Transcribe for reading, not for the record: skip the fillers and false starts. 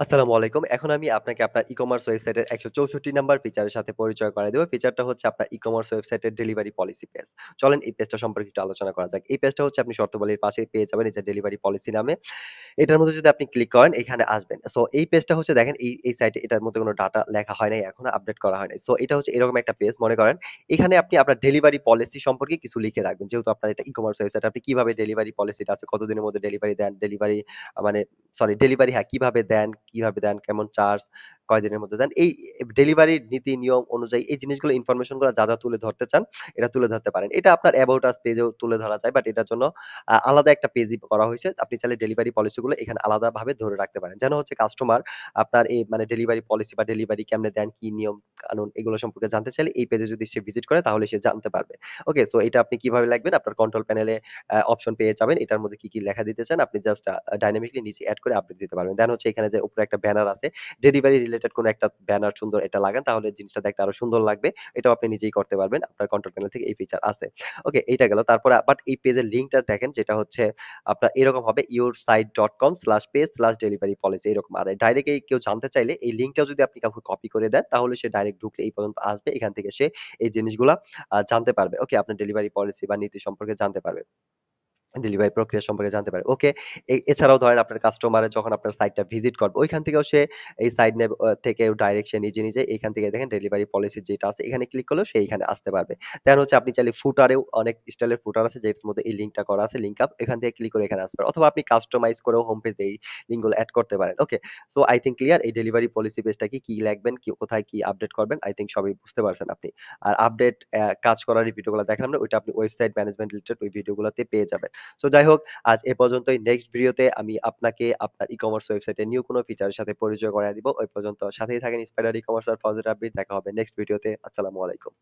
আসসালামু আলাইকুম। এখন আমি আপনাকে আপনার ই-কমার্স ওয়েবসাইটের ১৬৪ নাম্বার ফিচারের সাথে পরিচয় করায় দেব। ফিচারটা হচ্ছে আপনার ই-কমার্স ওয়েবসাইটের ডেলিভারি পলিসি পেজ। চলেন এই পেজটা সম্পর্কে একটু আলোচনা করা যাক। এই পেজটা হচ্ছে আপনি শর্তাবলীর পাশেই পেয়ে যাবেন এই যে ডেলিভারি পলিসি নামে। এটার মধ্যে যদি আপনি ক্লিক করেন এখানে আসবেন। সো এই পেজটা হচ্ছে দেখেন এই সাইটে এটার মধ্যে কোন ডাটা লেখা হয় নাই এখনো আপডেট করা হয় নাই। সো এটা হচ্ছে এরকম একটা পেজ মনে করেন এখানে আপনি আপনার ডেলিভারি পলিসি সম্পর্কে কিছু লিখে রাখবেন। যেহেতু আপনার এটা ই-কমার্স ওয়েবসাইট আপনি কিভাবে ডেলিভারি পলিসিটা আছে, কতদিনের মধ্যে ডেলিভারি দেন, ডেলিভারি মানে ডেলিভারি হ্যাঁ, কিভাবে দেন, কেমন চার্জ, কয়দিনের মধ্যে দেন। এই ডেলিভারির নীতি নিয়ম অনুযায়ী এই জিনিসগুলো ইনফরমেশন গুলো যা তুলে ধরতে চান, এটা তুলে ধরতে পারেন। এটা আপনার অ্যাবাউট আস পেজেও তুলে ধরা যায়। বাট এটার জন্য আলাদা একটা পেজই করা হইছে। আপনি চাইলে ডেলিভারি পলিসি গুলো এখানে আলাদাভাবে ধরে রাখতে পারেন। যেন হচ্ছে কাস্টমার আপনার এই ডেলিভারি পলিসি বা ডেলিভারি কেমনে দেন, কি নিয়ম কানুন এগুলো সম্পর্কে জানতে চাইলে এই পেজে যদি সে ভিজিট করে তাহলে সে জানতে পারবে। ওকে, সো এটা আপনি কিভাবে লিখবেন? আপনার কন্ট্রোল প্যানেলে অপশন পেয়ে যাবেন। এটার মধ্যে কি লেখা দিতে চান আপনি জাস্ট ডাইনামিকলি নিচে এড করে আপডেট দিতে পারবেন। দেন হচ্ছে এখানে যে উপরে একটা ব্যানার আছে, ডেলিভারি রিলেটেড কোনো একটা ব্যানার সুন্দর এটা লাগান তাহলে জিনিসটা দেখতে আরো সুন্দর লাগবে। এটাও আপনি নিজেই করতে পারবেন। আপনার কন্ট্রোল প্যানেল থেকে এই ফিচার আছে। ওকে, এইটা গেল। তারপরে বাট এই পেজের লিঙ্কটা দেখেন যেটা হচ্ছে আপনার এরকম হবে yoursite.com/page/delivery policy এরকম। আর ডাইরেক্ট কেউ জানতে চাইলে এই লিঙ্কটাও যদি আপনি কাউকে কপি করে দেন তাহলে সে ডাইরেক্ট ঢুকলে এই পর্যন্ত আসবে। এখান থেকে সে এই জিনিসগুলা জানতে পারবে। ওকে, আপনার ডেলিভারি পলিসি বা নীতি সম্পর্কে জানতে পারবে। ডেলিভারি প্রক্রিয়া সম্পর্কে জানতে পারে। ওকে। এছাড়াও ধরেন আপনার কাস্টমারে যখন আপনার সাইটটা ভিজিট করবে, ওইখান থেকেও সে এই সাইট নেব থেকেও ডাইরেক্ট সে নিজে এখান থেকে দেখেন ডেলিভারি পলিসি যেটা আছে এখানে ক্লিক করলেও সে এখানে আসতে পারবে। দেন হচ্ছে আপনি চাইলে ফুটারেও অনেক স্টাইলের ফুটার আছে যেটার মধ্যে এই লিঙ্কটা করা আছে, লিঙ্ক আপ এখান থেকে ক্লিক করে এখানে আসতে পারে। অথবা আপনি কাস্টমাইজ করেও হোম পেজে এই লিঙ্কগুলো এড করতে পারেন। ওকে। সো আই থিংক ক্লিয়ার এই ডেলিভারি পলিসি পেজটা কি লিখবেন, কোথায় কি আপডেট করবেন আই থিংক সবই বুঝতে পারছেন আপনি। আর আপডেট কাজ করার এই ভিডিওগুলো দেখালাম না ওইটা আপনি ওয়েবসাইট ম্যানেজমেন্ট রিলেটেড ওই ভিডিওগুলোতে পেয়ে যাবেন। সো যাই হোক আজ এ পর্যন্তই। নেক্সট ভিডিওতে আমি আপনাকে আপনার ই-কমার্স ওয়েবসাইটের নিউ কোনো ফিচারের সাথে পরিচয় করায় দিব। ওই পর্যন্ত সাথেই থাকেন স্পাইডার ই-কমার্স আর ফজর রাব্বির। দেখা হবে নেক্সট ভিডিওতে। আসসালামু আলাইকুম।